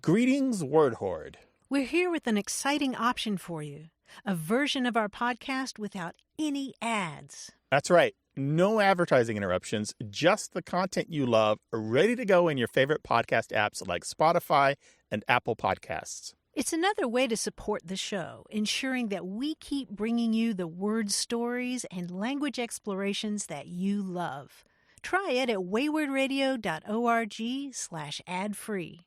Greetings, Word Horde. We're here with an exciting option for you. A version of our podcast without any ads. That's right. No advertising interruptions, just the content you love, ready to go in your favorite podcast apps like Spotify and Apple Podcasts. It's another way to support the show, ensuring that we keep bringing you the word stories and language explorations that you love. Try it at waywardradio.org/ad-free.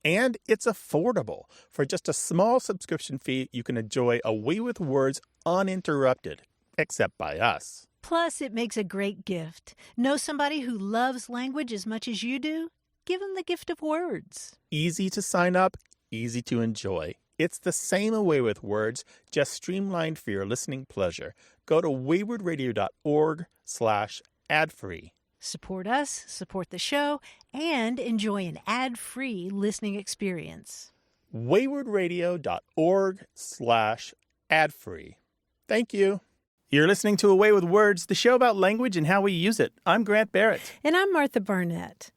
And it's affordable. For just a small subscription fee, you can enjoy A Way with Words uninterrupted, except by us. Plus, it makes a great gift. Know somebody who loves language as much as you do? Give them the gift of words. Easy to sign up, easy to enjoy. It's the same A Way with Words, just streamlined for your listening pleasure. Go to waywardradio.org/ad-free. Support us, support the show, and enjoy an ad-free listening experience. waywardradio.org/ad-free. Thank you. You're listening to A Way with Words, the show about language and how we use it. I'm Grant Barrett. And I'm Martha Barnett.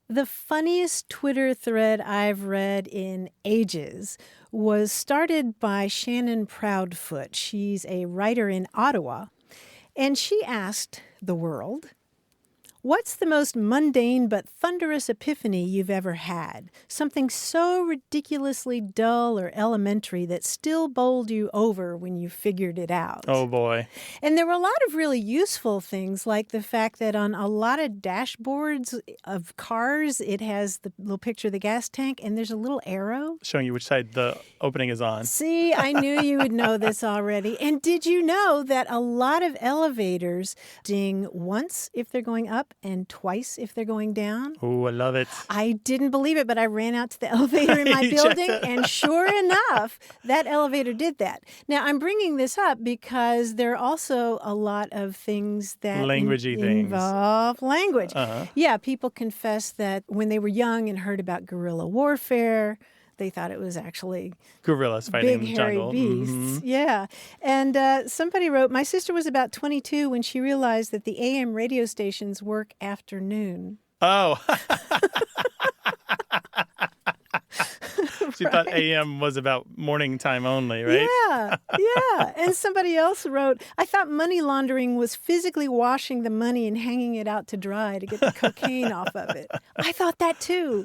The funniest Twitter thread I've read in ages was started by Shannon Proudfoot. She's a writer in Ottawa. And she asked the world, what's the most mundane but thunderous epiphany you've ever had? Something so ridiculously dull or elementary that still bowled you over when you figured it out. Oh, boy. And there were a lot of really useful things, like the fact that on a lot of dashboards of cars, it has the little picture of the gas tank, and there's a little arrow Showing you which side the opening is on. See, I knew you would know this already. And did you know that a lot of elevators ding once if they're going up and twice if they're going down? Oh, I love it. I didn't believe it, but I ran out to the elevator in my building, and sure enough, that elevator did that. Now, I'm bringing this up because there are also a lot of things that Languagey things. Involve language. Uh-huh. Yeah, people confess that when they were young and heard about guerrilla warfare, they thought it was actually gorillas fighting big, in the jungle. hairy beasts. Mm-hmm. Yeah. And somebody wrote, my sister was about 22 when she realized that the AM radio stations work afternoon. Oh. She Right. thought AM was about morning time only, right? Yeah, yeah. And somebody else wrote, I thought money laundering was physically washing the money and hanging it out to dry to get the cocaine off of it. I thought that too.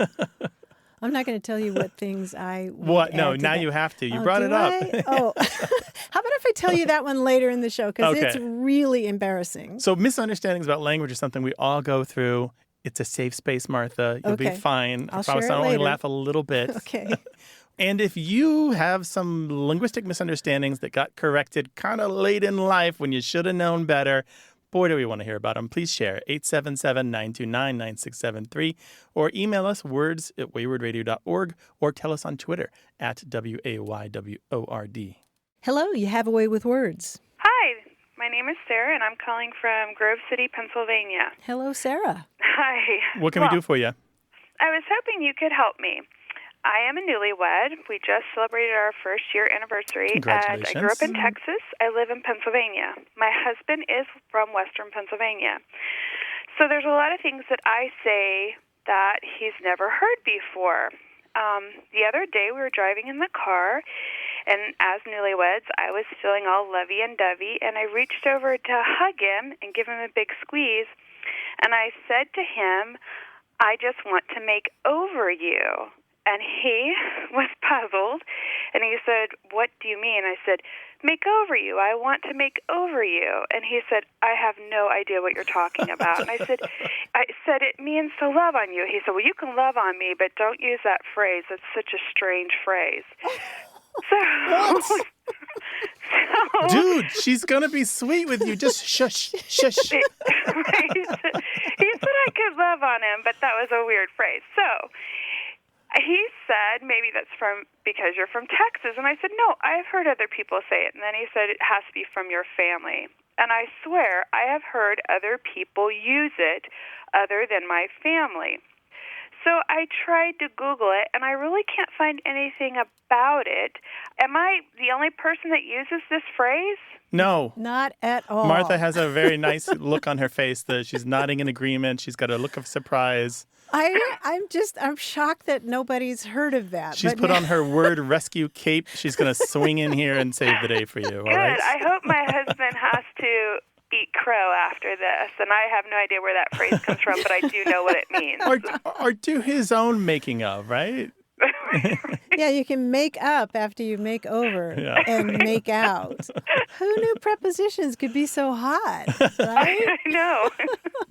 I'm not going to tell you what things I What? No, now that. you have to. You brought it up. Oh, how about if I tell you that one later in the show? Because Okay. it's really embarrassing. So misunderstandings about language is something we all go through. It's a safe space, Martha. You'll be Okay. fine. I'll I promise share it I'll only later. laugh a little bit. Okay. And if you have some linguistic misunderstandings that got corrected kind of late in life when you should have known better, boy, do we want to hear about them. Please share 877-929-9673 or email us words@waywardradio.org or tell us on Twitter @WAYWORD. Hello, you have a way with words. Hi, my name is Sarah, and I'm calling from Grove City, Pennsylvania. Hello, Sarah. Hi. What can we do for you? I was hoping you could help me. I am a newlywed. We just celebrated our first-year anniversary. Congratulations. And I grew up in Texas. I live in Pennsylvania. My husband is from Western Pennsylvania. So there's a lot of things that I say that he's never heard before. The other day we were driving in the car, and as newlyweds, I was feeling all lovey-and-dovey, and I reached over to hug him and give him a big squeeze, and I said to him, I just want to make over you. And he was puzzled, and he said, what do you mean? I said, make over you. I want to make over you. And he said, I have no idea what you're talking about. And I said, it means to love on you. He said, well, you can love on me, but don't use that phrase. It's such a strange phrase. Dude, she's going to be sweet with you. Just shush, shush. He said I could love on him, but that was a weird phrase. So he said, maybe that's because you're from Texas. And I said, no, I've heard other people say it. And then he said, it has to be from your family. And I swear I have heard other people use it other than my family. So I tried to Google it, and I really can't find anything about it. Am I the only person that uses this phrase? No. Not at all. Martha has a very nice look on her face. She's nodding in agreement. She's got a look of surprise. I'm shocked that nobody's heard of that. She's put on her word rescue cape. She's going to swing in here and save the day for you. Good. All right? I hope my husband has to eat crow after this, and I have no idea where that phrase comes from, but I do know what it means. Or do his own making of, right? Yeah, you can make up after you make over and make out. Who knew prepositions could be so hot, right? I know.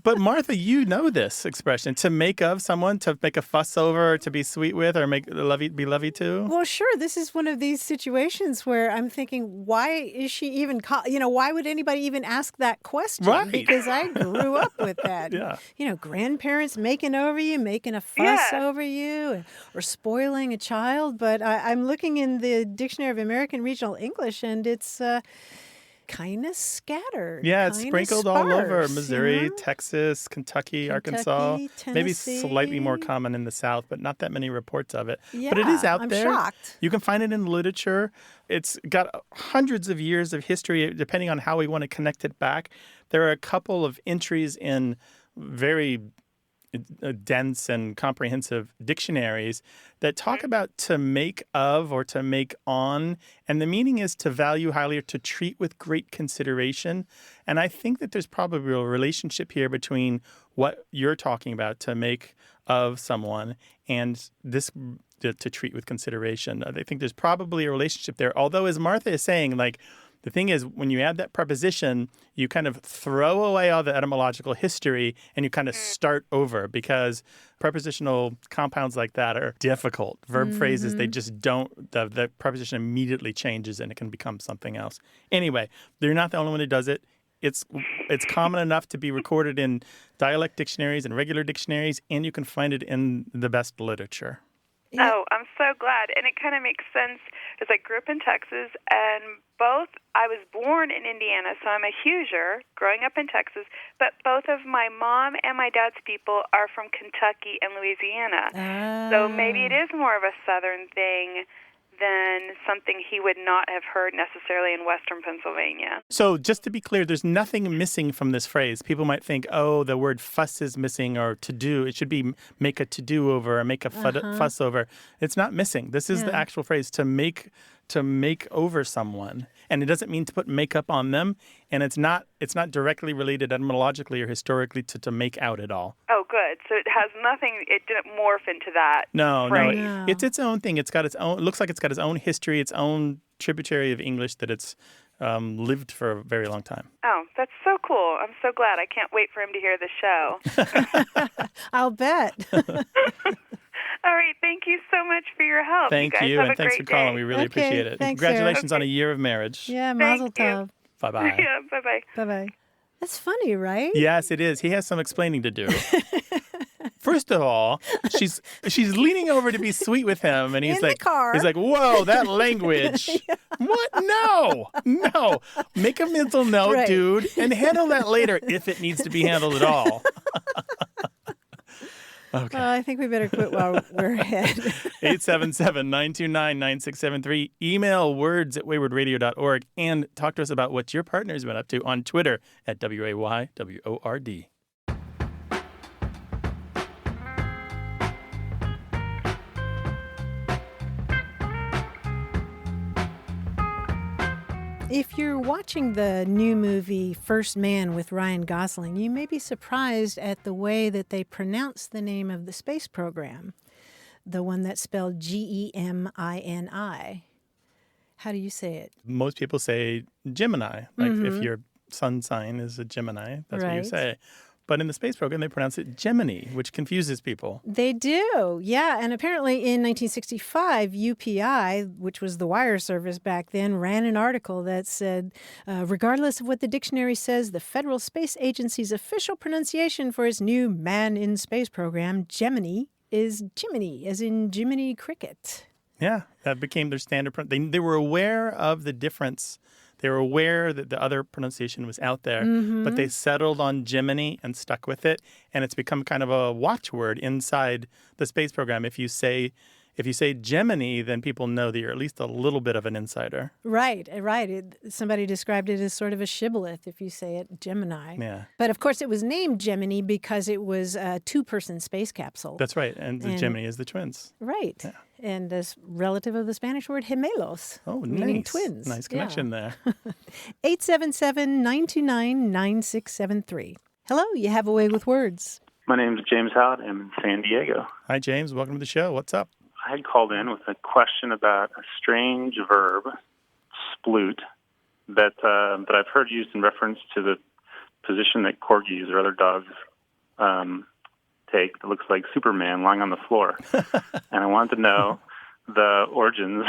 But Martha, you know this expression, to make of someone, to make a fuss over, to be sweet with, or be lovey to. Well, sure. This is one of these situations where I'm thinking, why is she even, why would anybody even ask that question? Right. Because I grew up with that. Yeah. Grandparents making over you, making a fuss over you, or spoiling a child. But I'm looking in the Dictionary of American Regional English, and it's kind of scattered. Yeah, it's sprinkled all over Missouri, Texas, Texas, Kentucky, Arkansas. Tennessee. Maybe slightly more common in the South, but not that many reports of it. Yeah, but it is out there. I'm shocked. You can find it in literature. It's got hundreds of years of history, depending on how we want to connect it back. There are a couple of entries in very dense and comprehensive dictionaries that talk about to make of or to make on, and the meaning is to value highly or to treat with great consideration. And I think that there's probably a relationship here between what you're talking about, to make of someone, and this to treat with consideration. I think there's probably a relationship there, although as Martha is saying, the thing is, when you add that preposition, you kind of throw away all the etymological history and you kind of start over, because prepositional compounds like that are difficult. Verb phrases, they just don't, the preposition immediately changes and it can become something else. Anyway, you're not the only one who does it. It's common enough to be recorded in dialect dictionaries and regular dictionaries, and you can find it in the best literature. Yeah. Oh, I'm so glad. And it kind of makes sense as I grew up in Texas, and I was born in Indiana, so I'm a Hoosier growing up in Texas, but both of my mom and my dad's people are from Kentucky and Louisiana. So maybe it is more of a Southern thing than something he would not have heard necessarily in Western Pennsylvania. So just to be clear, there's nothing missing from this phrase. People might think, oh, the word fuss is missing, or to do. It should be make a to-do over or make a fuss over. It's not missing. This is the actual phrase, to make over someone. And it doesn't mean to put makeup on them. And it's not directly related etymologically or historically to make out at all. Oh, good. So it has nothing, it didn't morph into that phrase. No. It's its own thing. It's got its own, it looks like it's got its own history, its own tributary of English that it's lived for a very long time. Oh, that's so cool. I'm so glad. I can't wait for him to hear the show. I'll bet. All right. Thank you so much for your help. Thank you. Guys you, have and a thanks for great calling. day. We really Okay, appreciate it. thanks, Congratulations Sarah. on a year of marriage. Yeah, Thank mazel you. tov. Bye-bye. Yeah, bye-bye. Bye-bye. That's funny, right? Yes, it is. He has some explaining to do. First of all, she's leaning over to be sweet with him, and he's In the like, car. he's like, whoa, that language. What? No. Make a mental note, Right. dude, and handle that later if it needs to be handled at all. Okay. I think we better quit while we're ahead. 877-929-9673. Email words@waywardradio.org and talk to us about what your partner's been up to on Twitter at WAYWORD. If you're watching the new movie First Man with Ryan Gosling, you may be surprised at the way that they pronounce the name of the space program, the one that's spelled Gemini. How do you say it? Most people say Gemini. Like if your sun sign is a Gemini, that's what you Right. say. But in the space program, they pronounce it Gemini, which confuses people. They do, yeah. And apparently in 1965, UPI, which was the wire service back then, ran an article that said, regardless of what the dictionary says, the Federal Space Agency's official pronunciation for its new Man in Space program, Gemini, is Jiminy, as in Jiminy Cricket. Yeah, that became their standard. They were aware of the difference They were aware that the other pronunciation was out there, but they settled on Gemini and stuck with it. And it's become kind of a watchword inside the space program. If you say Gemini, then people know that you're at least a little bit of an insider. Right. Somebody described it as sort of a shibboleth if you say it, Gemini. Yeah. But of course, it was named Gemini because it was a 2-person space capsule. That's right. And the Gemini is the twins. Right. Yeah. And as relative of the Spanish word gemelos, meaning nice. twins. Nice connection there. 877-929-9673. Hello, you have a way with words. My name is James Howard. I'm in San Diego. Hi, James. Welcome to the show. What's up? I had called in with a question about a strange verb, sploot, that I've heard used in reference to the position that corgis or other dogs take that looks like Superman lying on the floor. And I wanted to know the origins,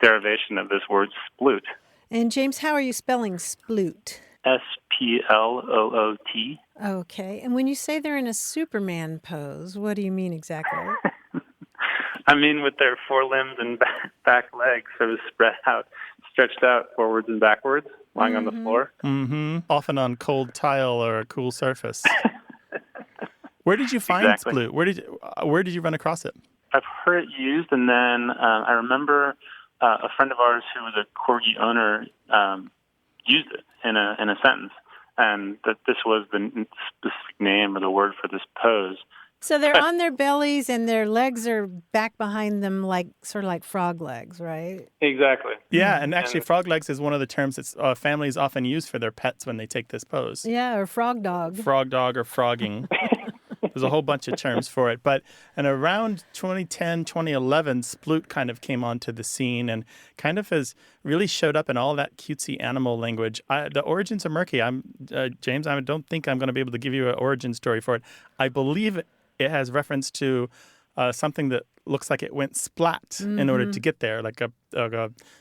derivation of this word sploot. And James, how are you spelling sploot? S-P-L-O-O-T. Okay. And when you say they're in a Superman pose, what do you mean exactly? I mean, with their forelimbs and back legs sort of stretched out forwards and backwards, lying on the floor. Mm-hmm. Often on cold tile or a cool surface. Where did you find sploot? Where did you run across it? I've heard it used, and then I remember a friend of ours who was a corgi owner used it in a sentence, and that this was the specific name or the word for this pose. So they're on their bellies and their legs are back behind them, sort of like frog legs, right? Exactly. Yeah, and actually frog legs is one of the terms that families often use for their pets when they take this pose. Yeah, or frog dog. Frog dog or frogging. There's a whole bunch of terms for it. And around 2010, 2011, sploot kind of came onto the scene and kind of has really showed up in all that cutesy animal language. The origins are murky. James, I don't think I'm going to be able to give you an origin story for it. I believe it has reference to something that looks like it went splat in order to get there, like a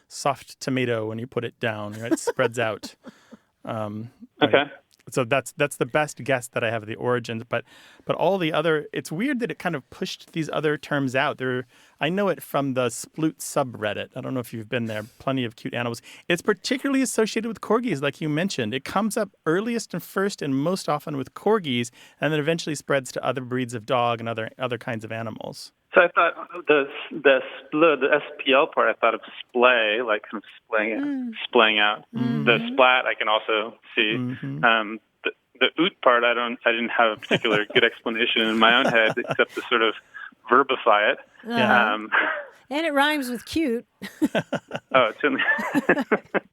soft tomato when you put it down, right? It spreads out. Okay. Right? So that's the best guess that I have of the origins, but all the other, it's weird that it kind of pushed these other terms out. I know it from the sploot subreddit. I don't know if you've been there. Plenty of cute animals. It's particularly associated with corgis, like you mentioned. It comes up earliest and first and most often with corgis, and then eventually spreads to other breeds of dog and other kinds of animals. So I thought the sploot, the SPL part, I thought of splay, like kind of splaying out. Mm-hmm. The splat I can also see. Mm-hmm. The oot part, I didn't have a particular good explanation in my own head, except to sort of verbify it. Yeah. And it rhymes with cute. Oh, it certainly.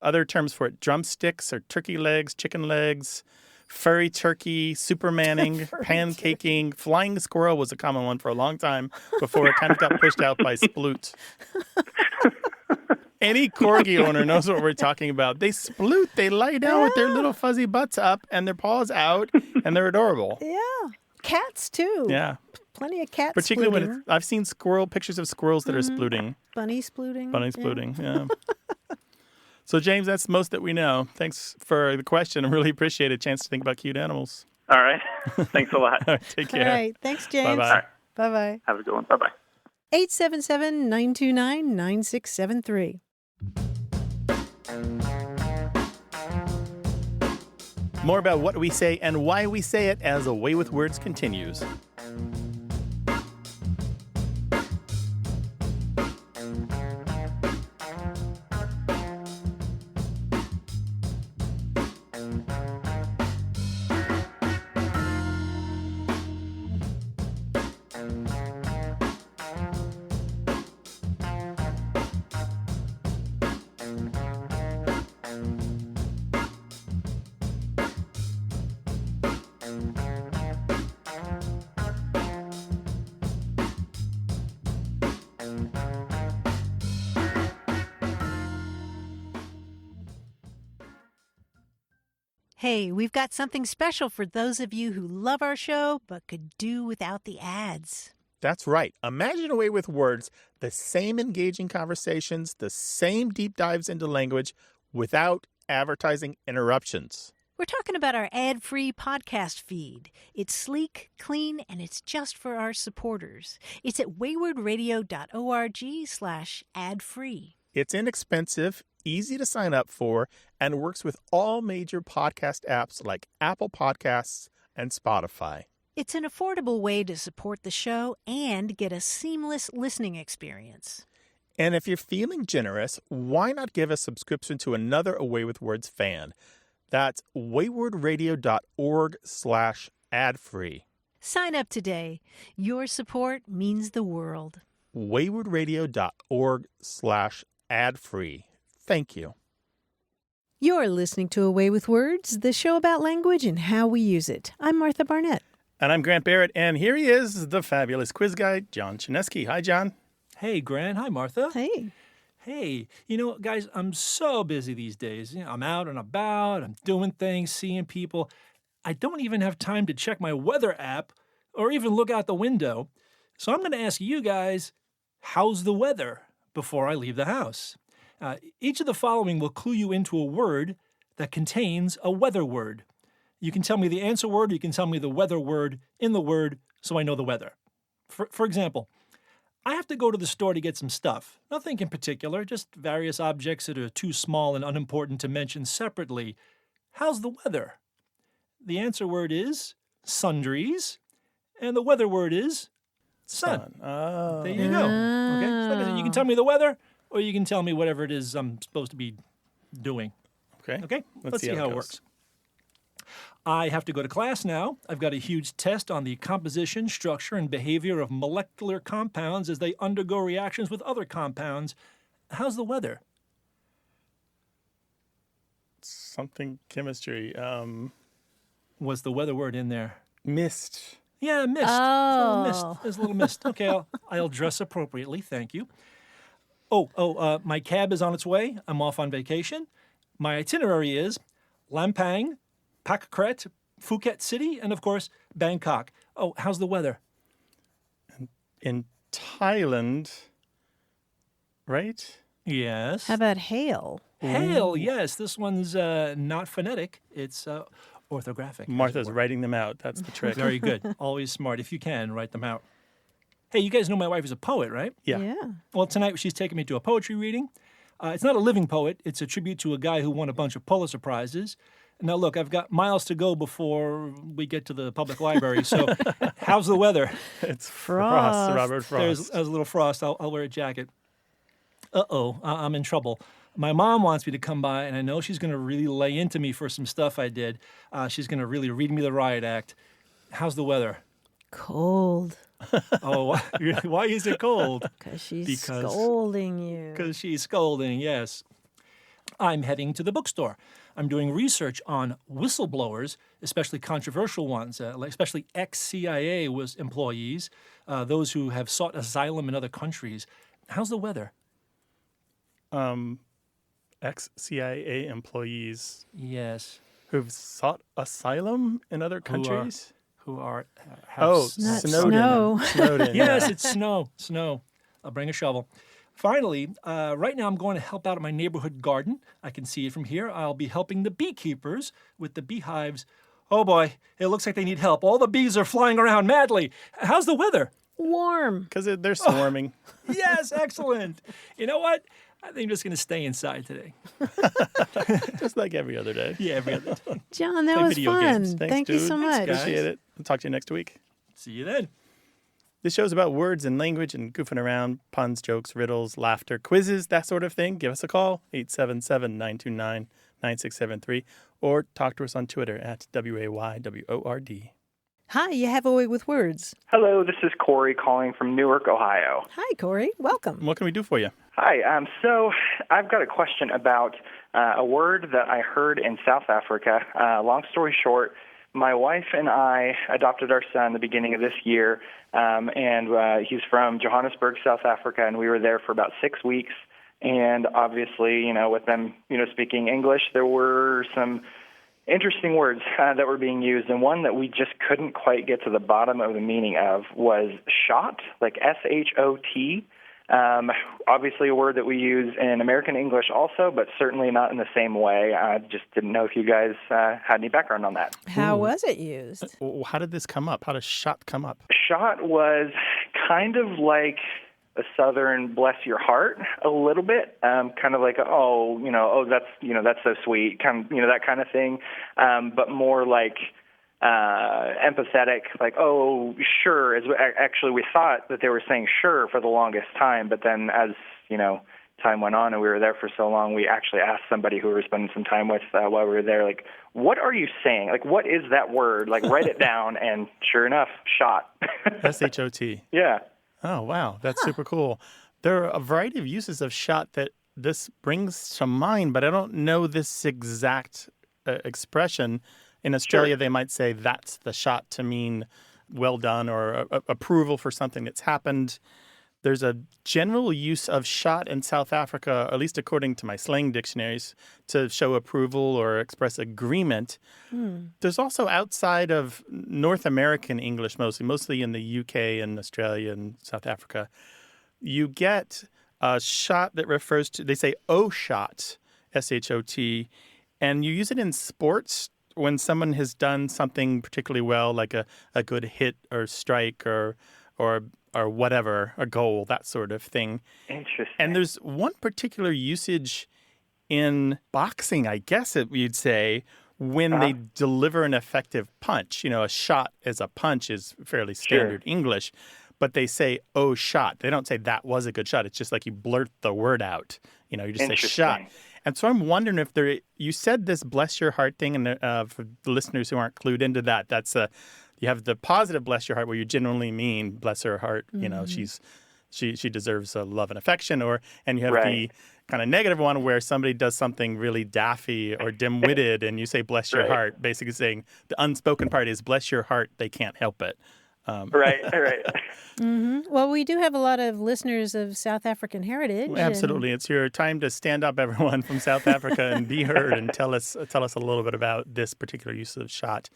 Other terms for it: drumsticks or turkey legs, chicken legs. Furry turkey, supermanning, pancaking, flying squirrel was a common one for a long time before it kind of got pushed out by sploot. Any corgi owner knows what we're talking about. They sploot. They lie down with their little fuzzy butts up and their paws out, and they're adorable. Yeah. Cats, too. Yeah. Plenty of cats Particularly splooting. I've seen pictures of squirrels that are splooting. Bunny splooting. Yeah. So, James, that's most that we know. Thanks for the question. I really appreciate a chance to think about cute animals. All right. Thanks a lot. All right, take care. All right. Thanks, James. Bye-bye. All right. Bye-bye. Have a good one. Bye-bye. 877-929-9673. More about what we say and why we say it as A Way with Words continues. Hey, we've got something special for those of you who love our show but could do without the ads. That's right. Imagine A Way with Words, the same engaging conversations, the same deep dives into language without advertising interruptions. We're talking about our ad-free podcast feed. It's sleek, clean, and it's just for our supporters. It's at waywardradio.org/ad-free. It's inexpensive, easy to sign up for, and works with all major podcast apps like Apple Podcasts and Spotify. It's an affordable way to support the show and get a seamless listening experience. And if you're feeling generous, why not give a subscription to another Away with Words fan? That's waywardradio.org/ad-free. Sign up today. Your support means the world. waywardradio.org/ad-free. Thank you. You're listening to Away with Words, the show about language and how we use it. I'm Martha Barnett. And I'm Grant Barrett, and here he is, the fabulous quiz guy, John Chinesky. Hi, John. Hey, Grant. Hi, Martha. Hey. Hey, guys, I'm so busy these days. I'm out and about, I'm doing things, seeing people. I don't even have time to check my weather app or even look out the window. So I'm going to ask you guys, how's the weather before I leave the house? Each of the following will clue you into a word that contains a weather word. You can tell me the answer word, or you can tell me the weather word in the word so I know the weather. For example, I have to go to the store to get some stuff. Nothing in particular, just various objects that are too small and unimportant to mention separately. How's the weather? The answer word is sundries, and the weather word is sun. Oh. There you go. Okay, so like I said, you can tell me the weather, or you can tell me whatever it is I'm supposed to be doing. Okay? Let's see how it works. I have to go to class now. I've got a huge test on the composition, structure, and behavior of molecular compounds as they undergo reactions with other compounds. How's the weather? Something chemistry. Was the weather word in there? Mist. Yeah, mist. Oh. There's a little mist. Okay, I'll dress appropriately. Thank you. My cab is on its way. I'm off on vacation. My itinerary is Lampang, Pakret, Phuket City, and of course, Bangkok. Oh, how's the weather? In Thailand, right? Yes. How about hail? Hail, yes. This one's not phonetic. It's orthographic. Martha's writing them out. That's the trick. Very good. Always smart. If you can, write them out. Hey, you guys know my wife is a poet, right? Yeah. Well, tonight she's taking me to a poetry reading. It's not a living poet. It's a tribute to a guy who won a bunch of Pulitzer Prizes. Now, look, I've got miles to go before we get to the public library, so how's the weather? It's Frost. Robert Frost. There's a little frost. I'll wear a jacket. I'm in trouble. My mom wants me to come by, and I know she's going to really lay into me for some stuff I did. She's going to really read me the riot act. How's the weather? Cold. Oh, why is it cold? Because she's scolding you. Because she's scolding, yes. I'm heading to the bookstore. I'm doing research on whistleblowers, especially controversial ones, especially ex-CIA employees, those who have sought asylum in other countries. How's the weather? Ex-CIA employees Yes. who've sought asylum in other countries? Who are Not Snowden. snow. Snowden. Yes, it's snow. I'll bring a shovel. Finally, right now I'm going to help out at my neighborhood garden. I can see it from here. I'll be helping the beekeepers with the beehives. Oh boy, it looks like they need help. All the bees are flying around madly. How's the weather? Warm. Because they're swarming. Yes, excellent. You know what? I think I'm just going to stay inside today. Just like every other day. Yeah, every other day. John, that Play was video fun. games. Thanks, Thank you dude. so Thanks, much. guys. Appreciate it. I'll talk to you next week. See you then. This show's about words and language and goofing around, puns, jokes, riddles, laughter, quizzes, that sort of thing. Give us a call, 877-929-9673, or talk to us on Twitter at WAYWORD. Hi, you have a way with words. Hello, this is Corey calling from Newark, Ohio. Hi, Corey. Welcome. What can we do for you? Hi, so I've got a question about a word that I heard in South Africa. Long story short, my wife and I adopted our son the beginning of this year, and he's from Johannesburg, South Africa, and we were there for about 6 weeks. And obviously, with them, speaking English, there were some interesting words that were being used, and one that we just couldn't quite get to the bottom of the meaning of was shot, like S-H-O-T. Obviously a word that we use in American English also, but certainly not in the same way. I just didn't know if you guys had any background on that. How was it used? How did this come up? How does shot come up? Shot was kind of like a Southern bless your heart a little bit, kind of like, that's so sweet, kind of, that kind of thing, but more like empathetic, like, oh, sure. Actually, we thought that they were saying sure for the longest time, but then as, time went on and we were there for so long, we actually asked somebody who we were spending some time with while we were there, like, what are you saying? Like, what is that word? Like, write it down, and sure enough, shot. S-H-O-T. Yeah. Oh, wow. That's super cool. There are a variety of uses of shot that this brings to mind, but I don't know this exact expression. In Australia, They might say that's the shot to mean well done or approval for something that's happened. There's a general use of shot in South Africa, at least according to my slang dictionaries, to show approval or express agreement. There's also outside of North American English mostly in the UK and Australia and South Africa, you get a shot that refers to, they say "oh shot," S-H-O-T, and you use it in sports when someone has done something particularly well, like a good hit or strike or whatever, a goal, that sort of thing. Interesting. And there's one particular usage in boxing, I guess you'd say, when they deliver an effective punch. A shot as a punch is fairly standard English, but they say, oh, shot. They don't say that was a good shot. It's just like you blurt the word out. You just say shot. And so I'm wondering if you said this bless your heart thing, and for the listeners who aren't clued into that, that's you have the positive bless your heart where you genuinely mean bless her heart. She deserves love and affection, and you have the kind of negative one where somebody does something really daffy or dim-witted, and you say bless your heart, basically saying the unspoken part is bless your heart. They can't help it. Right. Well, we do have a lot of listeners of South African heritage. Absolutely. It's your time to stand up, everyone, from South Africa and be heard and tell us a little bit about this particular use of shot.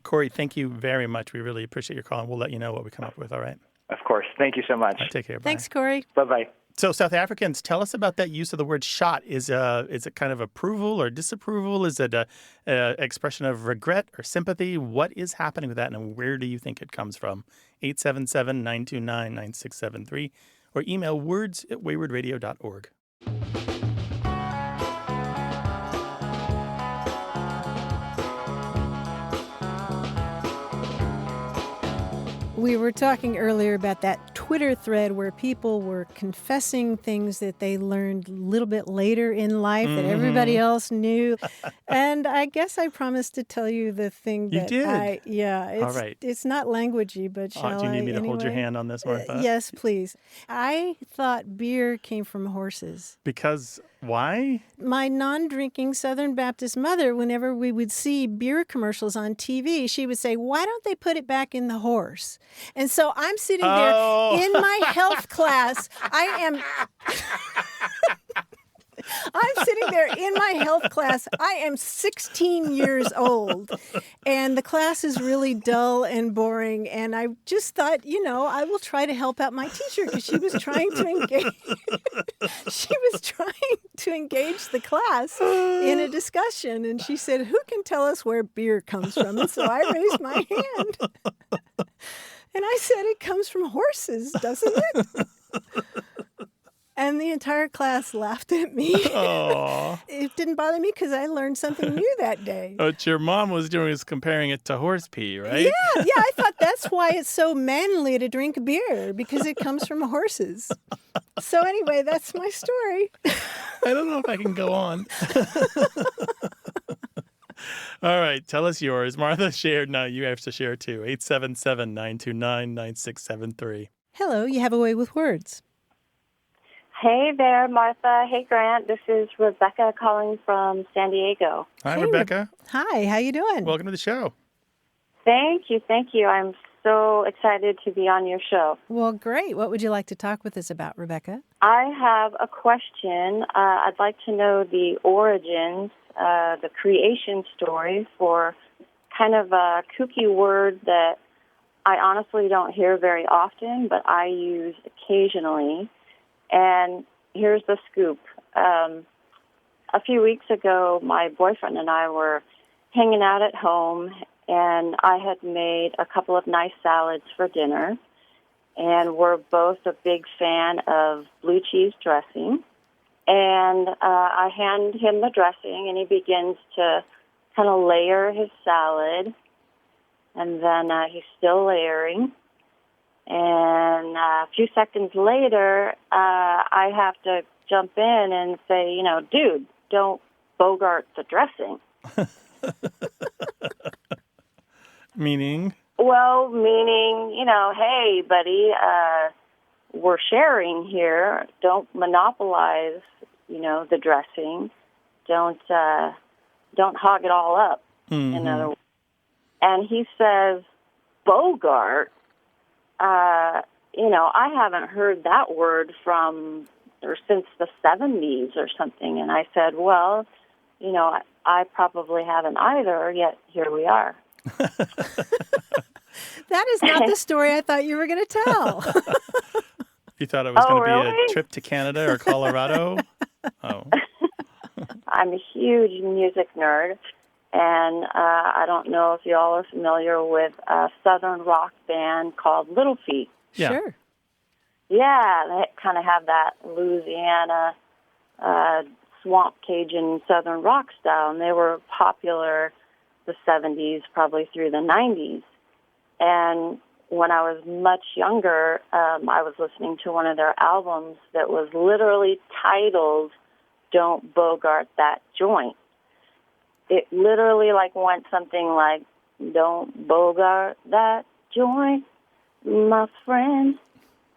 Corey, thank you very much. We really appreciate your call, and we'll let you know what we come up with, all right? Of course. Thank you so much. Right, take care. Bye. Thanks, Corey. Bye-bye. So South Africans, tell us about that use of the word shot. Is it kind of approval or disapproval? Is it a expression of regret or sympathy? What is happening with that, and where do you think it comes from? 877-929-9673 or email words@waywardradio.org. We were talking earlier about that Twitter thread where people were confessing things that they learned a little bit later in life that everybody else knew. And I guess I promised to tell you the thing that You did? All right. It's not languagey, but shall I? Do you need me to anyway? hold your hand on this, Martha? Yes, please. I thought beer came from horses. Because why? My non-drinking Southern Baptist mother, whenever we would see beer commercials on TV, she would say, why don't they put it back in the horse? And so I'm sitting there in my health class. I'm sitting there in my health class. I am 16 years old, and the class is really dull and boring. And I just thought, I will try to help out my teacher because she was trying to engage. She was trying to engage the class in a discussion, and she said, "Who can tell us where beer comes from?" And so I raised my hand, and I said, "It comes from horses, doesn't it?" And the entire class laughed at me. It didn't bother me because I learned something new that day. What your mom was doing was comparing it to horse pee, right? Yeah, I thought that's why it's so manly to drink beer, because it comes from horses. So anyway, that's my story. I don't know if I can go on. All right, tell us yours. Martha shared. Now you have to share too. 877-929-9673. Hello, you have a way with words. Hey there, Martha. Hey, Grant. This is Rebecca calling from San Diego. Hi, Rebecca. Hi, how you doing? Welcome to the show. Thank you. I'm so excited to be on your show. Well, great. What would you like to talk with us about, Rebecca? I have a question. I'd like to know the origins, the creation story for kind of a kooky word that I honestly don't hear very often, but I use occasionally. And here's the scoop. A few weeks ago, my boyfriend and I were hanging out at home, and I had made a couple of nice salads for dinner. and we're both a big fan of blue cheese dressing. And I hand him the dressing, and he begins to kind of layer his salad, and then he's still layering. And a few seconds later, I have to jump in and say, dude, don't bogart the dressing. Meaning? Well, meaning, hey, buddy, we're sharing here. Don't monopolize, the dressing. Don't hog it all up. Mm-hmm. In other words. And he says, bogart. I haven't heard that word since the 70s or something. And I said, well, I probably haven't either, yet here we are. That is not the story I thought you were going to tell. You thought it was going to really? be a trip to Canada or Colorado? Oh. I'm a huge music nerd, and I don't know if you all are familiar with a southern rock band called Little Feat. Yeah. Sure. Yeah, they kind of have that Louisiana swamp Cajun southern rock style, and they were popular the 70s, probably through the 90s. And when I was much younger, I was listening to one of their albums that was literally titled Don't Bogart That Joint. It literally went something like, don't bogart that joint, my friend,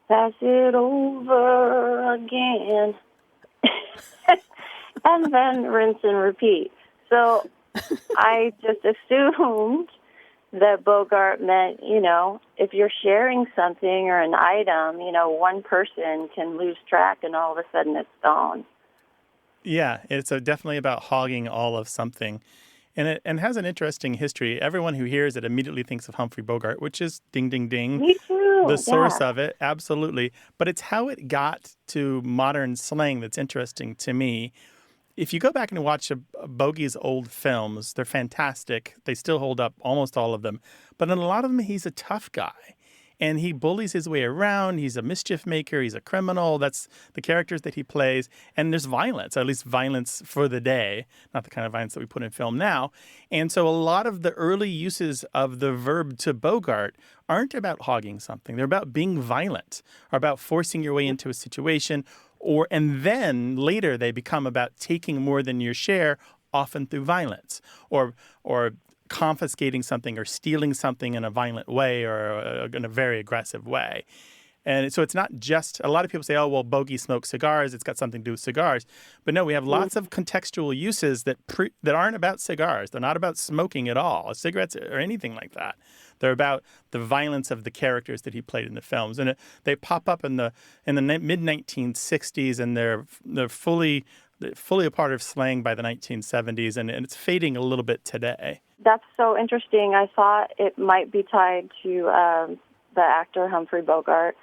pass it over again. And then rinse and repeat. So I just assumed that bogart meant, if you're sharing something or an item, one person can lose track and all of a sudden it's gone. Yeah, it's definitely about hogging all of something. And it has an interesting history. Everyone who hears it immediately thinks of Humphrey Bogart, which is ding, ding, ding. Me too. The source of it, absolutely. But it's how it got to modern slang that's interesting to me. If you go back and watch Bogey's old films, they're fantastic. They still hold up, almost all of them. But in a lot of them, he's a tough guy. And he bullies his way around. He's a mischief maker. He's a criminal. That's the characters that he plays. And there's violence, at least violence for the day, not the kind of violence that we put in film now. And so a lot of the early uses of the verb to bogart aren't about hogging something. They're about being violent, or about forcing your way into a situation. And then later they become about taking more than your share, often through violence, or confiscating something or stealing something in a violent way or in a very aggressive way. And so it's not just, a lot of people say, oh, well, Bogey smokes cigars. It's got something to do with cigars. But no, we have lots of contextual uses that aren't about cigars. They're not about smoking at all, or cigarettes or anything like that. They're about the violence of the characters that he played in the films. And they pop up in the mid-1960s, and they're fully a part of slang by the 1970s, and it's fading a little bit today. That's so interesting. I thought it might be tied to the actor Humphrey Bogart,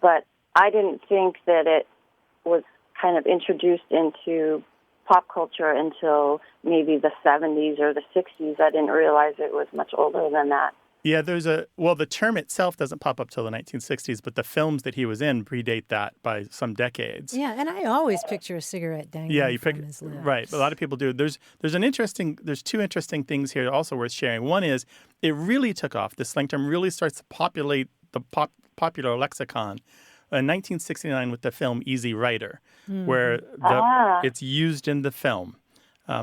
but I didn't think that it was kind of introduced into pop culture until maybe the 70s or the 60s. I didn't realize it was much older than that. Yeah, the term itself doesn't pop up till the 1960s, but the films that he was in predate that by some decades. Yeah, and I always picture a cigarette dangling from his lips. Right, a lot of people do. There's two interesting things here also worth sharing. One is it really took off. The slang term really starts to populate the popular lexicon in 1969 with the film Easy Rider, where it's used in the film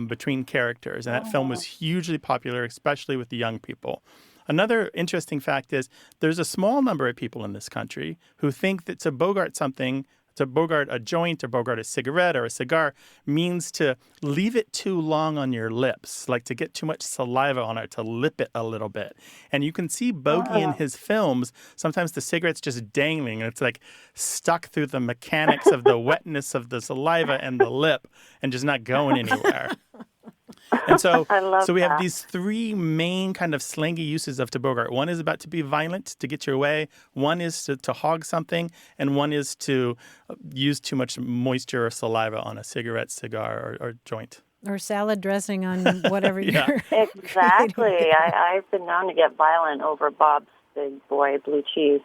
between characters, and that film was hugely popular, especially with the young people. Another interesting fact is there's a small number of people in this country who think that to bogart something, to bogart a joint or bogart a cigarette or a cigar, means to leave it too long on your lips, like to get too much saliva on it, to lip it a little bit. And you can see Bogey in his films, sometimes the cigarette's just dangling, and it's like stuck through the mechanics of the wetness of the saliva and the lip and just not going anywhere. And so we have these three main kind of slangy uses of to bogart. One is about to be violent, to get your way. One is to hog something. And one is to use too much moisture or saliva on a cigarette, cigar, or joint. Or salad dressing on whatever you're Exactly. I've been known to get violent over Bob's Big Boy blue cheese.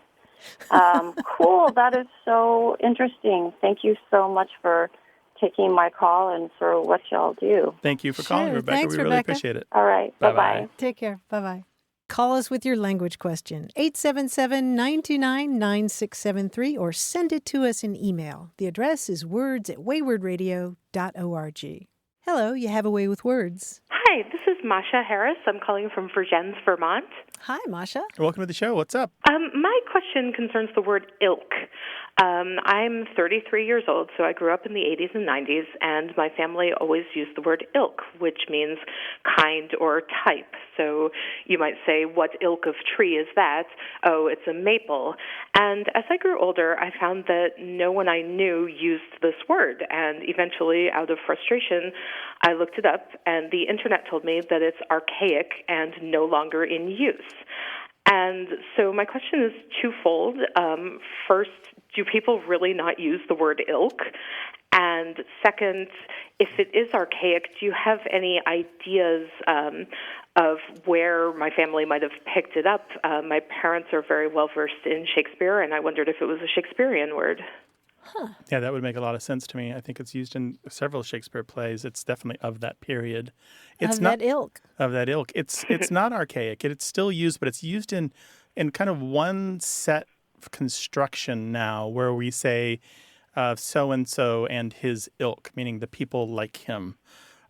Cool. That is so interesting. Thank you so much for taking my call and for what y'all do. Thank you for calling, Rebecca. Thanks, we really Rebecca. appreciate it. All right. Bye-bye. Take care. Bye-bye. Call us with your language question, 877-929-9673, or send it to us in email. The address is words@waywardradio.org. Hello, you have a way with words. Hi, this is Masha Harris. I'm calling from Vergennes, Vermont. Hi, Masha. Welcome to the show. What's up? My question concerns the word ilk. I'm 33 years old, so I grew up in the 80s and 90s, and my family always used the word ilk, which means kind or type. So you might say, what ilk of tree is that? Oh, it's a maple. And as I grew older, I found that no one I knew used this word, and eventually, out of frustration, I looked it up, and the internet told me that it's archaic and no longer in use. And so my question is twofold. First, do people really not use the word ilk? And second, if it is archaic, do you have any ideas of where my family might have picked it up? My parents are very well versed in Shakespeare, and I wondered if it was a Shakespearean word. Yeah, that would make a lot of sense to me. I think it's used in several Shakespeare plays. It's definitely of that period. It's Of that ilk. Of that ilk. It's not archaic. It's still used, but it's used in kind of one set of construction now where we say so-and-so and his ilk, meaning the people like him.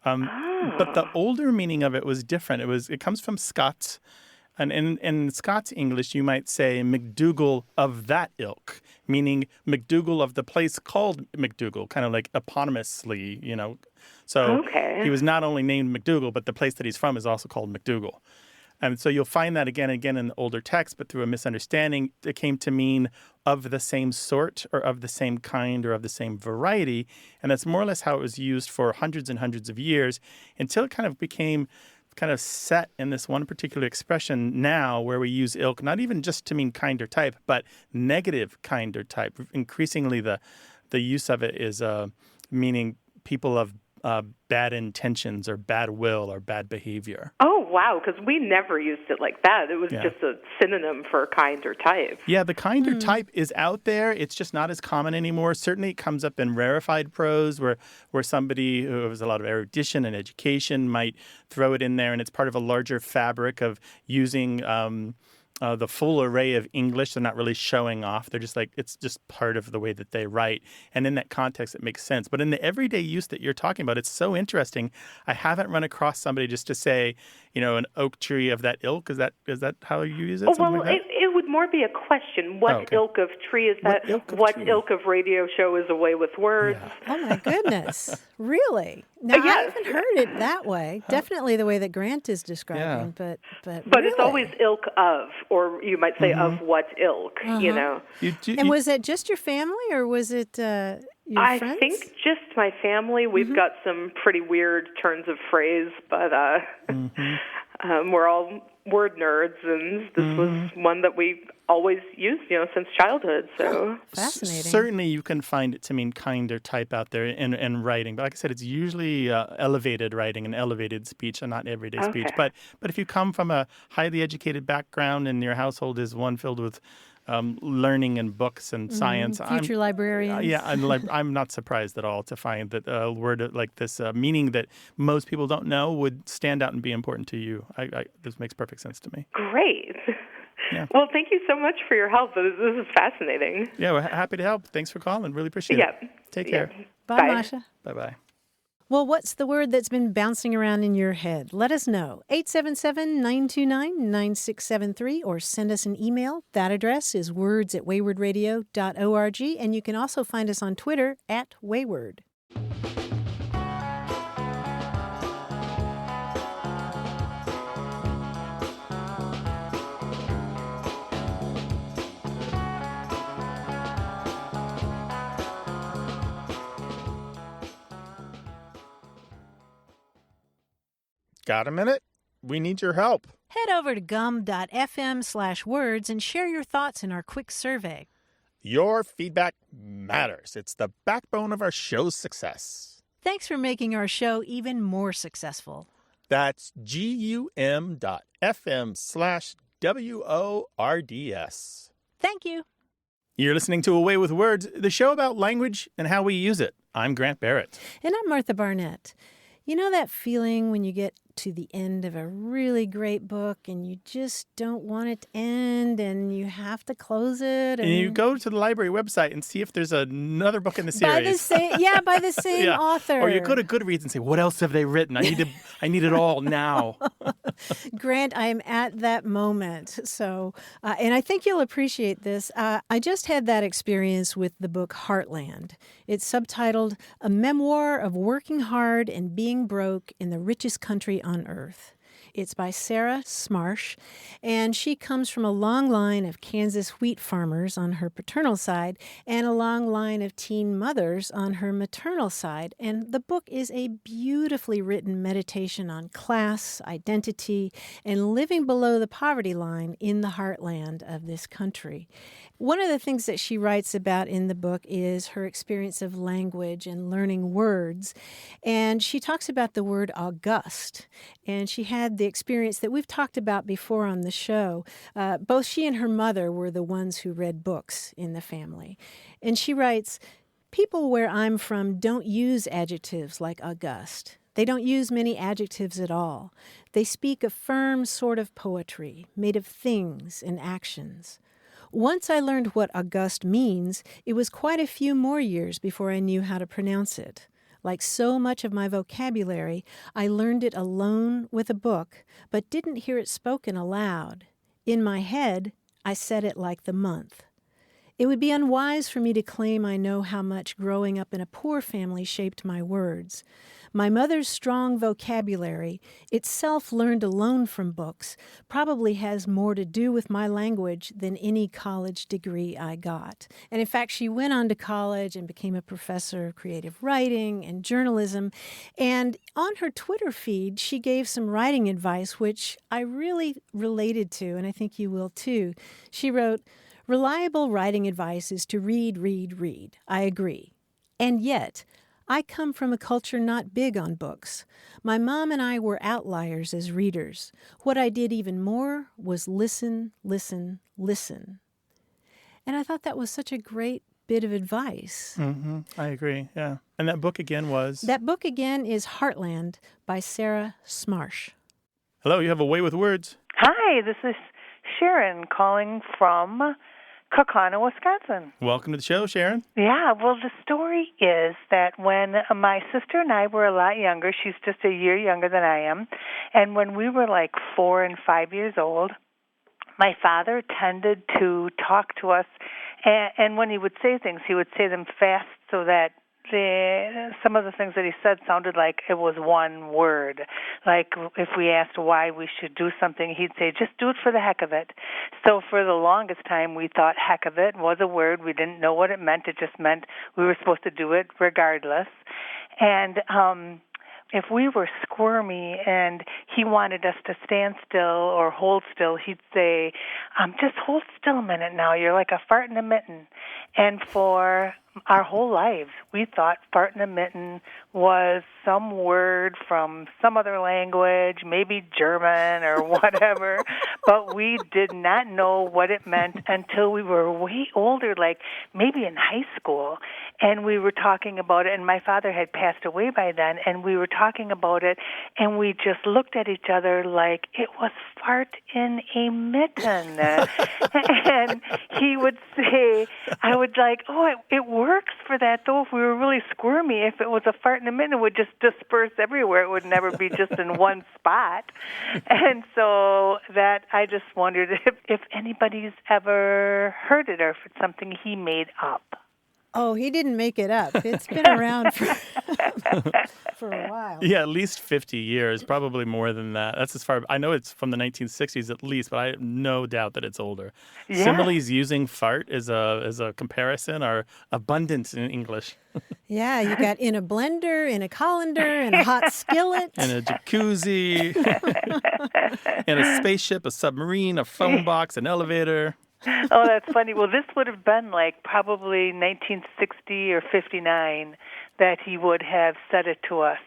But the older meaning of it was different. It comes from Scots. And in Scots English, you might say McDougall of that ilk, meaning McDougall of the place called McDougall, kind of like eponymously, So he was not only named McDougall, but the place that he's from is also called McDougall. And so you'll find that again and again in the older text, but through a misunderstanding, it came to mean of the same sort or of the same kind or of the same variety. And that's more or less how it was used for hundreds and hundreds of years until it kind of became kind of set in this one particular expression now where we use ilk, not even just to mean kind or type, but negative kind or type. Increasingly, the use of it is meaning people of bad intentions or bad will or bad behavior. Oh, wow, because we never used it like that. It was just a synonym for kind or type. Yeah, the kind or type is out there. It's just not as common anymore. Certainly it comes up in rarefied prose where somebody who has a lot of erudition and education might throw it in there, and it's part of a larger fabric of using the full array of English. They're not really showing off. They're just like, it's just part of the way that they write. And in that context, it makes sense. But in the everyday use that you're talking about, it's so interesting. I haven't run across somebody just to say, an oak tree of that ilk. Is that how you use it? It would more be a question. What ilk of tree is that? What ilk of radio show is a way with words? Yeah. Oh, my goodness. Really? Now, I haven't heard it that way. Definitely the way that Grant is describing, but really? It's always ilk of, or you might say of what ilk, And was it just your family, or was it your friends? I think just my family. We've got some pretty weird turns of phrase, but we're all word nerds, and this was one that we always used, since childhood. So fascinating. Certainly, you can find it to mean kind or type out there in writing. But like I said, it's usually elevated writing and elevated speech, and not everyday speech. But if you come from a highly educated background and your household is one filled with learning and books and science. Future librarians. I'm not surprised at all to find that a word like this, meaning that most people don't know, would stand out and be important to you. This makes perfect sense to me. Great. Yeah. Well, thank you so much for your help. This is fascinating. Yeah, we're happy to help. Thanks for calling. Really appreciate it. Take care. Bye, Masha. Bye-bye. Well, what's the word that's been bouncing around in your head? Let us know. 877-929-9673 or send us an email. That address is words@waywardradio.org, and you can also find us on Twitter @Wayward. Got a minute? We need your help. Head over to gum.fm/words and share your thoughts in our quick survey. Your feedback matters. It's the backbone of our show's success. Thanks for making our show even more successful. That's gum.fm/WORDS. Thank you. You're listening to Away with Words, the show about language and how we use it. I'm Grant Barrett. And I'm Martha Barnett. You know that feeling when you get to the end of a really great book and you just don't want it to end and you have to close it? And you go to the library website and see if there's another book in the series. By the same author. Or you go to Goodreads and say, what else have they written? I need it all now. Grant, I am at that moment. So, and I think you'll appreciate this. I just had that experience with the book Heartland. It's subtitled A Memoir of Working Hard and Being Broke in the Richest Country on Earth. It's by Sarah Smarsh, and she comes from a long line of Kansas wheat farmers on her paternal side and a long line of teen mothers on her maternal side. And the book is a beautifully written meditation on class, identity, and living below the poverty line in the heartland of this country. One of the things that she writes about in the book is her experience of language and learning words. And she talks about the word august. And she had the experience that we've talked about before on the show. Both she and her mother were the ones who read books in the family. And she writes, people where I'm from don't use adjectives like august. They don't use many adjectives at all. They speak a firm sort of poetry made of things and actions. Once I learned what august means, it was quite a few more years before I knew how to pronounce it. Like so much of my vocabulary, I learned it alone with a book, but didn't hear it spoken aloud. In my head, I said it like the month. It would be unwise for me to claim I know how much growing up in a poor family shaped my words. My mother's strong vocabulary, itself learned alone from books, probably has more to do with my language than any college degree I got. And in fact, she went on to college and became a professor of creative writing and journalism. And on her Twitter feed, she gave some writing advice, which I really related to, and I think you will too. She wrote, "Reliable writing advice is to read, read, read. I agree. And yet, I come from a culture not big on books. My mom and I were outliers as readers. What I did even more was listen, listen, listen." And I thought that was such a great bit of advice. Mm-hmm. I agree, yeah. And that book again was? That book again is Heartland by Sarah Smarsh. Hello, you have a way with words. Hi, this is Sharon calling from Kaukauna, Wisconsin. Welcome to the show, Sharon. Yeah, well, the story is that when my sister and I were a lot younger, she's just a year younger than I am, and when we were like 4 and 5 years old, my father tended to talk to us, and when he would say things, he would say them fast so that some of the things that he said sounded like it was one word. Like if we asked why we should do something, he'd say, just do it for the heck of it. So for the longest time, we thought heck of it was a word. We didn't know what it meant. It just meant we were supposed to do it regardless. And if we were squirmy and he wanted us to stand still or hold still, he'd say, just hold still a minute now. You're like a fart in a mitten. And for our whole lives, we thought fart in a mitten was some word from some other language, maybe German or whatever, but we did not know what it meant until we were way older, like maybe in high school, and we were talking about it, and my father had passed away by then, and we were talking about it, and we just looked at each other like it was fart in a mitten. And he would say, I would like, oh, it works for that, though. If we were really squirmy, if it was a fart in a mitten, it would just disperse everywhere. It would never be just in one spot. And so that I just wondered if anybody's ever heard it or if it's something he made up. Oh, he didn't make it up. It's been around for a while. Yeah, at least 50 years, probably more than that. That's as far. I know it's from the 1960s at least, but I have no doubt that it's older. Yeah. Similes using fart as a comparison are abundant in English. Yeah, you got in a blender, in a colander, in a hot skillet. In a jacuzzi, in a spaceship, a submarine, a phone box, an elevator. Oh, that's funny. Well, this would have been like probably 1960 or 59 that he would have said it to us,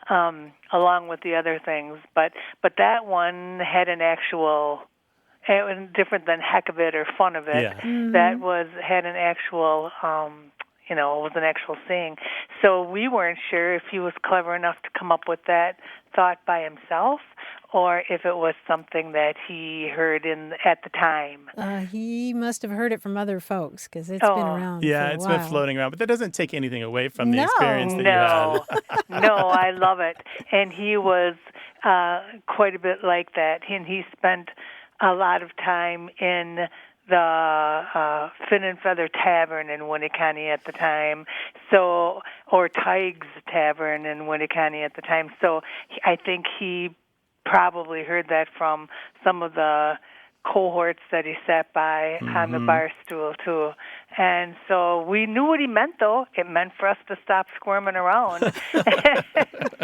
along with the other things. But that one had an actual it was different than heck of it or fun of it. Yeah. That had an actual, it was an actual saying. So we weren't sure if he was clever enough to come up with that thought by himself, or if it was something that he heard at the time. He must have heard it from other folks, because it's been around for a while. It's been floating around, but that doesn't take anything away from the experience that you had. No, I love it. And he was quite a bit like that. And he spent a lot of time in the Fin and Feather Tavern in Winneconne at the time, or Tig's Tavern in Winneconne at the time. So I think he probably heard that from some of the cohorts that he sat by on the bar stool too. And so we knew what he meant, though. It meant for us to stop squirming around.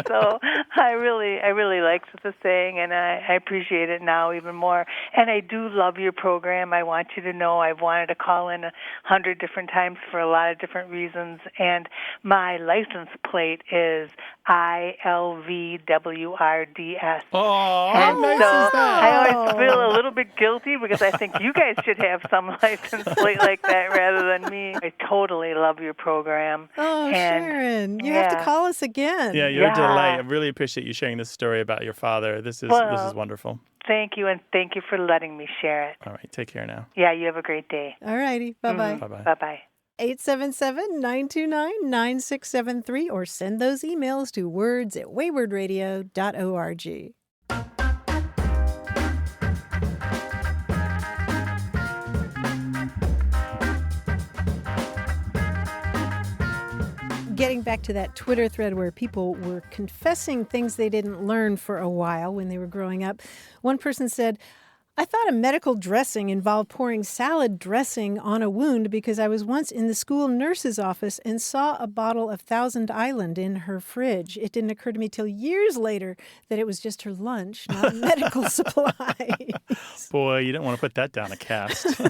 So I really liked the saying, and I appreciate it now even more. And I do love your program. I want you to know I've wanted to call in 100 different times for a lot of different reasons. And my license plate is ILVWRDS. Oh, how nice is that? I always feel a little bit guilty because I think you guys should have some license plate like that rather than me. I totally love your program. Oh, Sharon, you have to call us again. Yeah, you're a delight. I really appreciate you sharing this story about your father. This is wonderful. Thank you, and thank you for letting me share it. All right, take care now. Yeah, you have a great day. All righty, bye-bye. Bye-bye. Bye-bye. 877-929-9673, or send those emails to words@waywardradio.org. Getting back to that Twitter thread where people were confessing things they didn't learn for a while when they were growing up, one person said, I thought a medical dressing involved pouring salad dressing on a wound because I was once in the school nurse's office and saw a bottle of Thousand Island in her fridge. It didn't occur to me till years later that it was just her lunch, not medical supplies. Boy, you don't want to put that down a cast.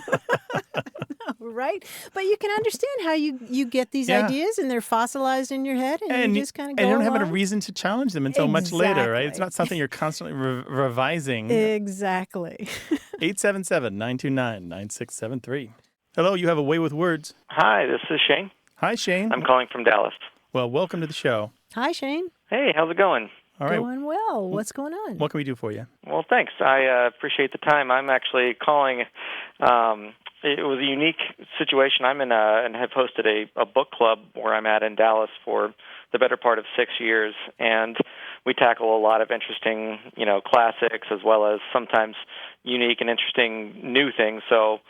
Right? But you can understand how you get these ideas, and they're fossilized in your head, and you just kind of go and you don't along. have a reason to challenge them until much later, right? It's not something you're constantly revising. Exactly. 877-929-9673. Hello, you have a way with words. Hi, this is Shane. Hi, Shane. I'm calling from Dallas. Well, welcome to the show. Hi, Shane. Hey, how's it going? All right. Going well. What's going on? What can we do for you? Well, thanks. I appreciate the time. I'm actually calling. It was a unique situation. I'm in and have hosted a book club where I'm at in Dallas for the better part of 6 years, and we tackle a lot of interesting, classics as well as sometimes unique and interesting new things. So,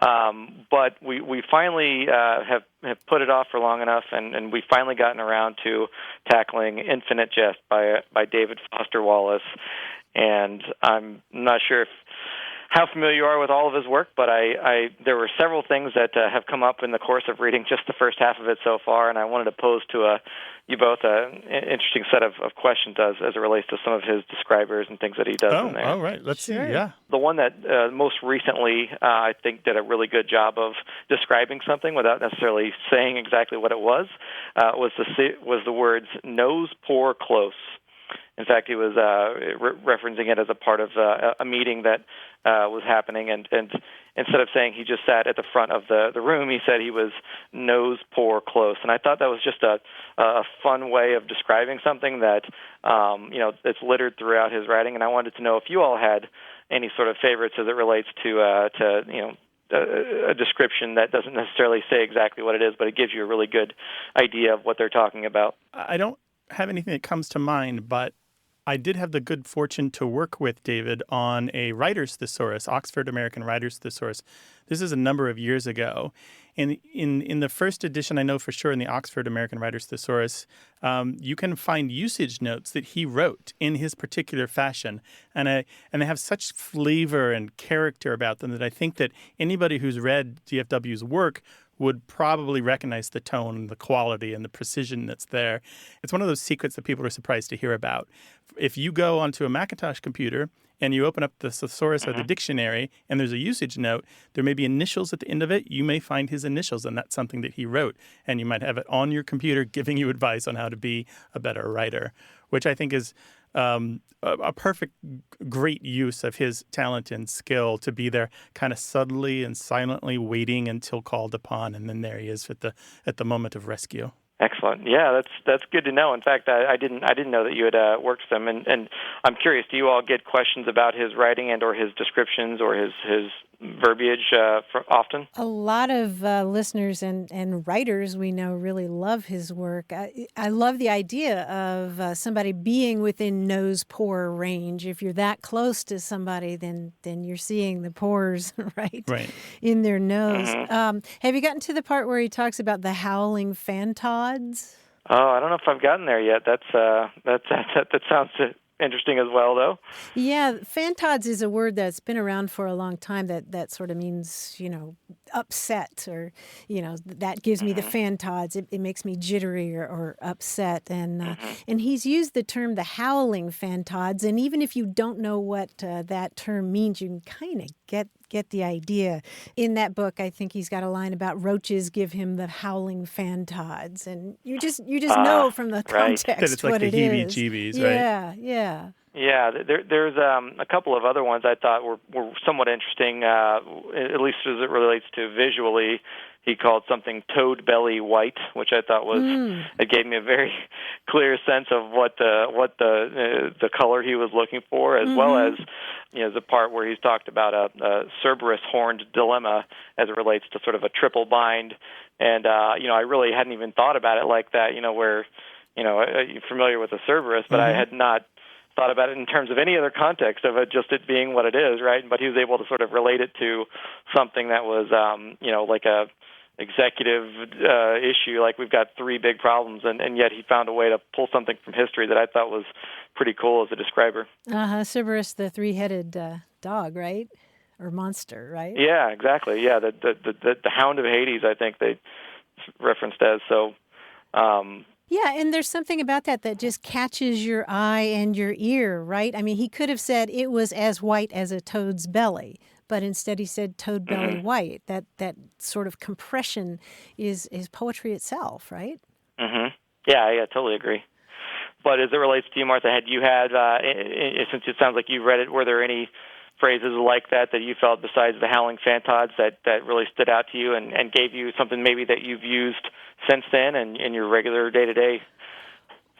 but we finally have put it off for long enough, and we've finally gotten around to tackling Infinite Jest by David Foster Wallace. And I'm not sure how familiar you are with all of his work, but there were several things that have come up in the course of reading just the first half of it so far, and I wanted to pose to you both an interesting set of questions as it relates to some of his describers and things that he does in there. Oh, right. Let's see. Yeah. The one that most recently, I think, did a really good job of describing something without necessarily saying exactly what it was the words nose, pour, close. In fact, he was referencing it as a part of a meeting that was happening, and instead of saying he just sat at the front of the room, he said he was nose, pour, close. And I thought that was just a fun way of describing something that, it's littered throughout his writing, and I wanted to know if you all had any sort of favorites as it relates to a description that doesn't necessarily say exactly what it is, but it gives you a really good idea of what they're talking about. I don't have anything that comes to mind, but I did have the good fortune to work with David on a writer's thesaurus, Oxford American Writer's Thesaurus. This is a number of years ago. And in the first edition, I know for sure in the Oxford American Writer's Thesaurus, you can find usage notes that he wrote in his particular fashion. And they have such flavor and character about them that I think that anybody who's read DFW's work would probably recognize the tone and the quality and the precision that's there. It's one of those secrets that people are surprised to hear about. If you go onto a Macintosh computer and you open up the thesaurus or the dictionary and there's a usage note, there may be initials at the end of it. You may find his initials, and that's something that he wrote. And you might have it on your computer giving you advice on how to be a better writer, which I think is a perfect, great use of his talent and skill to be there kind of subtly and silently waiting until called upon. And then there he is at the moment of rescue. Excellent. Yeah, that's good to know. In fact, I didn't know that you had worked with him, and I'm curious. Do you all get questions about his writing and or his descriptions or his verbiage often? A lot of listeners and writers we know really love his work. I love the idea of somebody being within nose pore range. If you're that close to somebody, then you're seeing the pores right in their nose. Mm-hmm. Have you gotten to the part where he talks about the howling Fantods? Oh, I don't know if I've gotten there yet. That sounds interesting as well, though. Yeah, Fantods is a word that's been around for a long time that sort of means, upset or, that gives me the Fantods. It makes me jittery or upset. And he's used the term the howling Fantods. And even if you don't know what that term means, you can kind of get the idea. In that book, I think he's got a line about roaches give him the howling Fantods. And you just know from the context that it's like what the it is. heebie-jeebies, right? Yeah. Yeah, there's a couple of other ones I thought were somewhat interesting, at least as it relates to visually. He called something toad belly white, which I thought was it gave me a very clear sense of what the color he was looking for, as well as the part where he's talked about a Cerberus horned dilemma as it relates to sort of a triple bind, and I really hadn't even thought about it like that. Where you're familiar with a Cerberus, but I had not thought about it in terms of any other context of it, just it being what it is, right? But he was able to sort of relate it to something that was, like a executive issue, like we've got three big problems, and yet he found a way to pull something from history that I thought was pretty cool as a describer. Cerberus, the three-headed dog, right? Or monster, right? Yeah, exactly. Yeah, the Hound of Hades, I think they referenced as. So, yeah, and there's something about that just catches your eye and your ear, right? I mean, he could have said it was as white as a toad's belly, but instead he said toad belly white. That sort of compression is poetry itself, right? Mm-hmm. Yeah, totally agree. But as it relates to you, Martha, had you had, since it sounds like you read it, were there any phrases like that you felt besides the howling Fantods that really stood out to you and gave you something maybe that you've used since then and in your regular day-to-day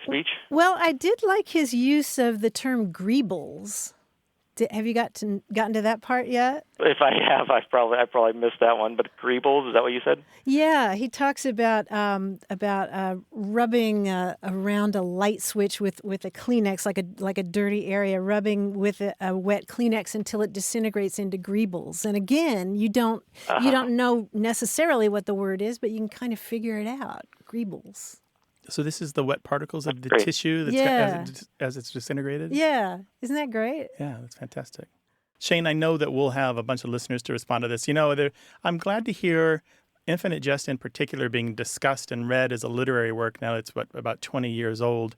speech? Well, I did like his use of the term greebles. Have you gotten to that part yet? If I have, I probably missed that one. But greebles, is that what you said? Yeah, he talks about rubbing around a light switch with a Kleenex, like a dirty area, rubbing with a wet Kleenex until it disintegrates into greebles. And again, you don't know necessarily what the word is, but you can kind of figure it out. Greebles. So this is the wet particles of the great. tissue that's as it's disintegrated? Yeah. Isn't that great? Yeah, that's fantastic. Shane, I know that we'll have a bunch of listeners to respond to this. I'm glad to hear Infinite Jest in particular being discussed and read as a literary work. Now it's, about 20 years old.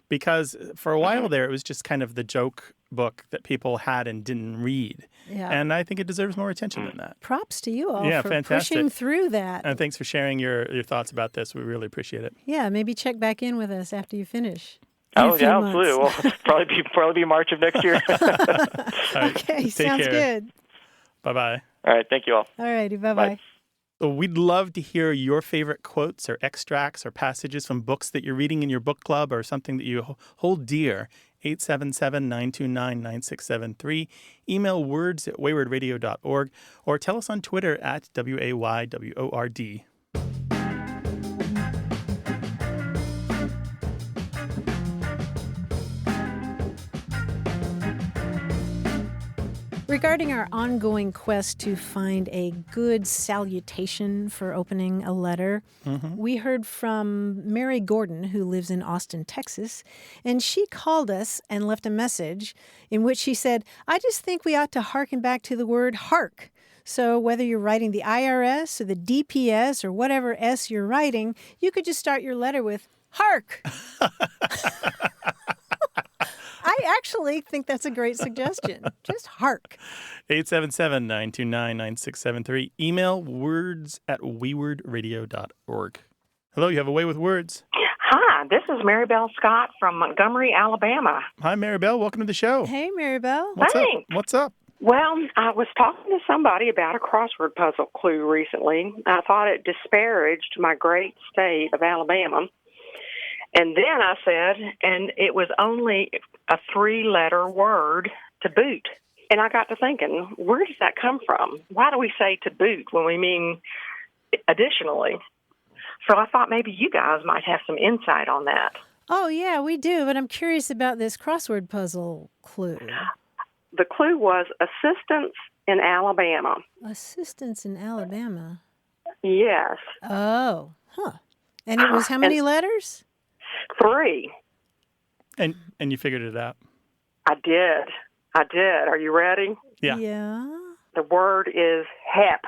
Because for a while there, it was just kind of the joke book that people had and didn't read. Yeah. And I think it deserves more attention than that. Props to you all for fantastic. pushing through that. And thanks for sharing your thoughts about this. We really appreciate it. Yeah, maybe check back in with us after you finish. Oh, yeah, absolutely. Well, probably be March of next year. Right, okay, sounds good. Bye-bye. All right, thank you all. All righty, bye-bye. Bye. So we'd love to hear your favorite quotes or extracts or passages from books that you're reading in your book club or something that you hold dear. 877-929-9673. Email words@waywardradio.org or tell us on Twitter @WAYWORD. Regarding our ongoing quest to find a good salutation for opening a letter, we heard from Mary Gordon, who lives in Austin, Texas, and she called us and left a message in which she said, "I just think we ought to hearken back to the word hark. So whether you're writing the IRS or the DPS or whatever S you're writing, you could just start your letter with hark." I actually think that's a great suggestion. Just hark. 877-929-9673. Email words@waywardradio.org. Hello, you have a way with words. Hi, this is Maribel Scott from Montgomery, Alabama. Hi, Maribel. Welcome to the show. Hey, Maribel. Thanks. What's up? Well, I was talking to somebody about a crossword puzzle clue recently. I thought it disparaged my great state of Alabama. And then I said, and it was only a 3-letter word, to boot. And I got to thinking, where does that come from? Why do we say to boot when we mean additionally? So I thought maybe you guys might have some insight on that. Oh, yeah, we do. But I'm curious about this crossword puzzle clue. The clue was assistance in Alabama. Assistance in Alabama? Yes. Oh, And it was how many letters? 3. And you figured it out? I did. Are you ready? Yeah. Yeah. The word is hep.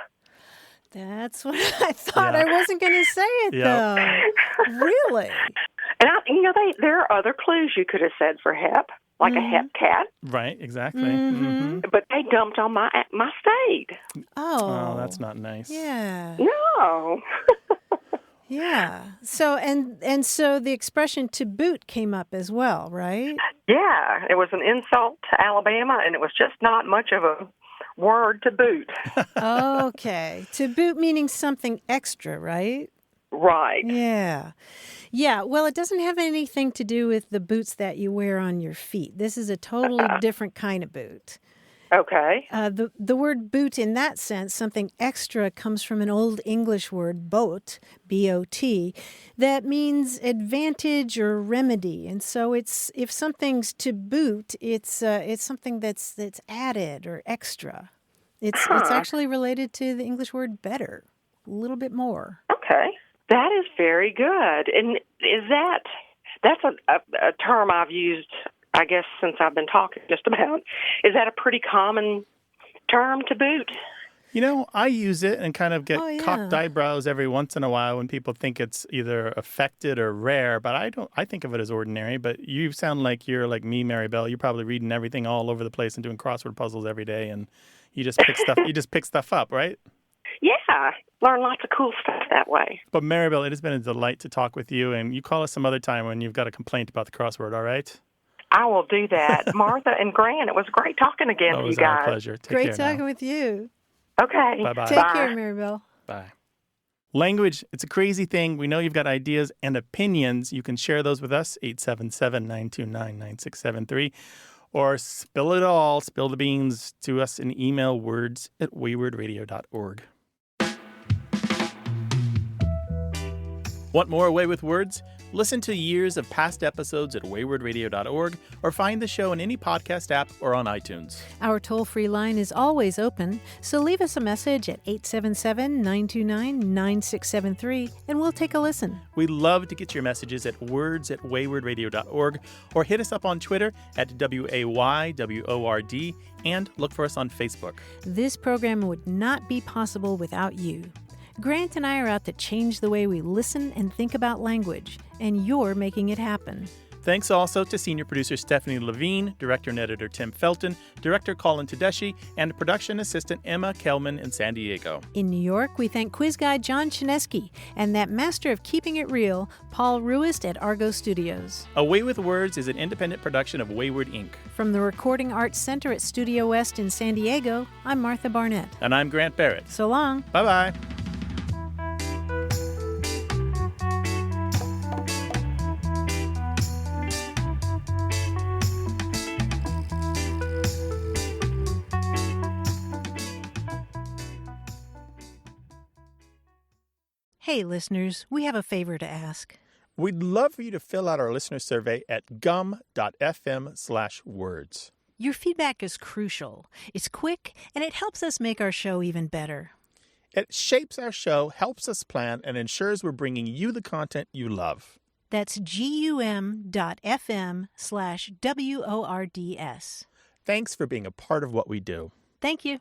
That's what I thought. I wasn't going to say it, though. Really? And there are other clues you could have said for hep, like a hep cat. Right, exactly. Mm-hmm. But they dumped on my state. Oh, that's not nice. Yeah. No. Yeah. So and so the expression to boot came up as well, right? Yeah, it was an insult to Alabama, and it was just not much of a word to boot. Okay. To boot meaning something extra, right? Right. Yeah. Yeah. Well, it doesn't have anything to do with the boots that you wear on your feet. This is a totally different kind of boot. Okay. The word boot in that sense, something extra, comes from an Old English word, boat, B-O-T, that means advantage or remedy. And so it's if something's to boot, it's something that's added or extra. It's actually related to the English word better, a little bit more. Okay. That is very good. And that's a term I've used, I guess, since I've been talking just about. Is that a pretty common term to boot? I use it and kind of get cocked eyebrows every once in a while when people think it's either affected or rare, but I think of it as ordinary. But you sound like you're like me, Maribel. You're probably reading everything all over the place and doing crossword puzzles every day, and you just pick stuff up, right? Yeah, learn lots of cool stuff that way. But Maribel, it has been a delight to talk with you, and you call us some other time when you've got a complaint about the crossword, all right? I will do that. Martha and Grant, it was great talking again to you guys. It was our pleasure. Take care Great talking with you. Okay. Bye-bye. Take care, Maribel. Bye. Language, it's a crazy thing. We know you've got ideas and opinions. You can share those with us, 877-929-9673. Or spill the beans to us in email, words@waywardradio.org. Want more Away with Words? Listen to years of past episodes at waywardradio.org or find the show in any podcast app or on iTunes. Our toll-free line is always open, so leave us a message at 877-929-9673 and we'll take a listen. We love to get your messages at words@waywardradio.org or hit us up on Twitter at WAYWORD and look for us on Facebook. This program would not be possible without you. Grant and I are out to change the way we listen and think about language, and you're making it happen. Thanks also to senior producer Stephanie Levine, director and editor Tim Felton, director Colin Tedeschi, and production assistant Emma Kelman in San Diego. In New York, we thank quiz guy John Chinesky and that master of keeping it real, Paul Ruist at Argo Studios. Away with Words is an independent production of Wayward Inc. From the Recording Arts Center at Studio West in San Diego, I'm Martha Barnett. And I'm Grant Barrett. So long. Bye-bye. Hey, listeners, we have a favor to ask. We'd love for you to fill out our listener survey at gum.fm/words. Your feedback is crucial. It's quick, and it helps us make our show even better. It shapes our show, helps us plan, and ensures we're bringing you the content you love. That's gum.fm/WORDS. Thanks for being a part of what we do. Thank you.